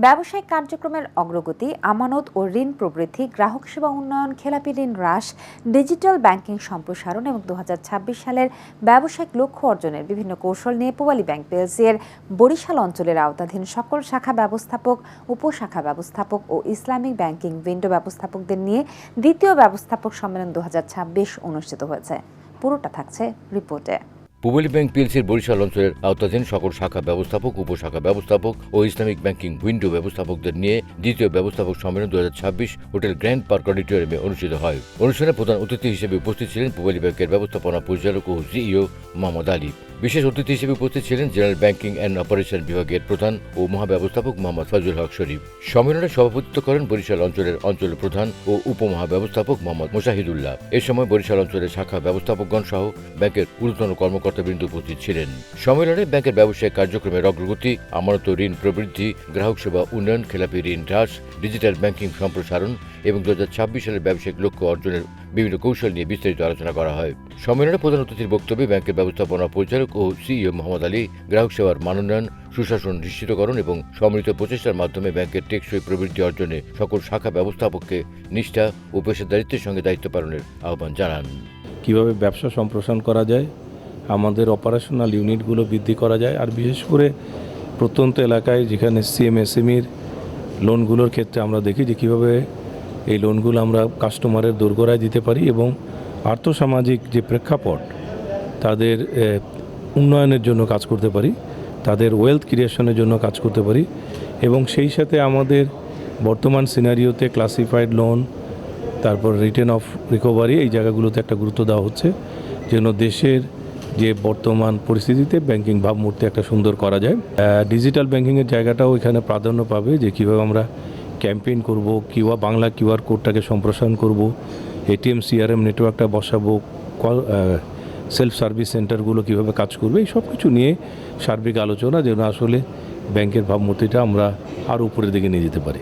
ব্যবসায়িক কার্যক্রমের অগ্রগতি, আমানত ও ঋণ প্রবৃদ্ধি, গ্রাহক সেবা উন্নয়ন, খেলাপি ঋণ হ্রাস, ডিজিটাল ব্যাংকিং সম্প্রসারণ এবং 2026 সালের ব্যবসায়িক লক্ষ্য অর্জনের বিভিন্ন কৌশল নিয়ে পূবালী ব্যাংক পিএলসি এর বরিশাল অঞ্চলের আওতাধীন সকল শাখা ব্যবস্থাপক, উপশাখা ব্যবস্থাপক ও ইসলামিক ব্যাংকিং উইন্ডো ব্যবস্থাপকদের নিয়ে দ্বিতীয় ব্যবস্থাপক সম্মেলন 2026 অনুষ্ঠিত হয়েছে। পুরোটা থাকছে রিপোর্টে। পূবালী ব্যাংক পিএলসির বরিশাল অঞ্চলের আওতাধীন সকল শাখা ব্যবস্থাপক, উপশাখা ব্যবস্থাপক ও ইসলামিক ব্যাংকিং উইন্ডো ব্যবস্থাপকদের নিয়ে দ্বিতীয় ব্যবস্থাপক সম্মেলন 2026 হোটেল গ্র্যান্ড পার্ক অডিটোরিয়ামে অনুষ্ঠিত হয়। অনুষ্ঠানে প্রধান অতিথি হিসেবে উপস্থিত ছিলেন পূবালী ব্যাংকের ব্যবস্থাপনা পরিচালক ও সিইও মোহাম্মদ আলী। বিশেষ অতিথি হিসেবে উপস্থিত ছিলেন জেনারেল ব্যাংকিং অ্যান্ড অপারেশন বিভাগের প্রধান ও মহাব্যবস্থাপক মোহাম্মদ ফজলুল হক শরীফ। সম্মেলনে সভাপতিত্ব করেন বরিশাল অঞ্চলের অঞ্চল প্রধান ও উপমহাব্যবস্থাপক মোহাম্মদ মোশাহিদুল্লাহ। এ সময় বরিশাল অঞ্চলের শাখা ব্যবস্থাপকগণ সহ ব্যাংকের ঊর্ধ্বতন কর্মকর্তাবৃন্দ উপস্থিত ছিলেন। সম্মেলনে ব্যাংকের ব্যবসায়িক কার্যক্রমের অগ্রগতি, আমানত ঋণ প্রবৃদ্ধি, গ্রাহক সেবা উন্নয়ন, খেলাপি ঋণ হ্রাস, ডিজিটাল ব্যাংকিং সম্প্রসারণ এবং 2026 সালের ব্যবসায়িক লক্ষ্য অর্জনের বিভিন্ন কৌশল নিয়ে বিস্তারিত আলোচনা করা হয়। সম্মেলনে প্রধান অতিথির বক্তব্যে ব্যাংকের ব্যবস্থাপনা পরিচালক ও সিইও মোহাম্মদ আলী গ্রাহক সেবার মানোন্নয়ন, সুশাসন নিশ্চিতকরণ এবং সম্মিলিত প্রচেষ্টার মাধ্যমে ব্যাংকের টেকসই প্রবৃদ্ধি অর্জনে সকল শাখা ব্যবস্থাপককে নিষ্ঠা ও পেশাদারিত্বের সঙ্গে দায়িত্ব পালনের আহ্বান জানান। কিভাবে ব্যবসা সম্প্রসারণ করা যায়, আমাদের অপারেশনাল ইউনিটগুলো বৃদ্ধি করা যায়, আর বিশেষ করে প্রত্যন্ত এলাকায় যেখানে সিএমএসএমইর লোনগুলোর ক্ষেত্রে আমরা দেখি যে কীভাবে এই লোনগুলো আমরা কাস্টমারের দোরগোড়ায় দিতে পারি এবং আর্থসামাজিক যে প্রেক্ষাপট তাদের উন্নয়নের জন্য কাজ করতে পারি, তাদের ওয়েলথ ক্রিয়েশনের জন্য কাজ করতে পারি এবং সেই সাথে আমাদের বর্তমান সিনারিওতে ক্লাসিফাইড লোন, তারপর রিটার্ন অফ রিকভারি, এই জায়গাগুলোতে একটা গুরুত্ব দেওয়া হচ্ছে যেন দেশের যে বর্তমান পরিস্থিতিতে ব্যাংকিং ভাবমূর্তি একটা সুন্দর করা যায়। ডিজিটাল ব্যাংকিংয়ের জায়গাটাও এখানে প্রাধান্য পাবে, যে কীভাবে আমরা ক্যাম্পেইন করব, বাংলা কিউআর কোডটাকে সম্প্রসারণ করব, এটিএম সিআরএম নেটওয়ার্কটা বসাবো, সেলফ সার্ভিস সেন্টারগুলো কীভাবে কাজ করবে, এই সব কিছু নিয়ে সার্বিক আলোচনা যেন আসলে ব্যাংকের ভাবমূর্তিটা আমরা আরও উপরের দিকে নিয়ে যেতে পারি।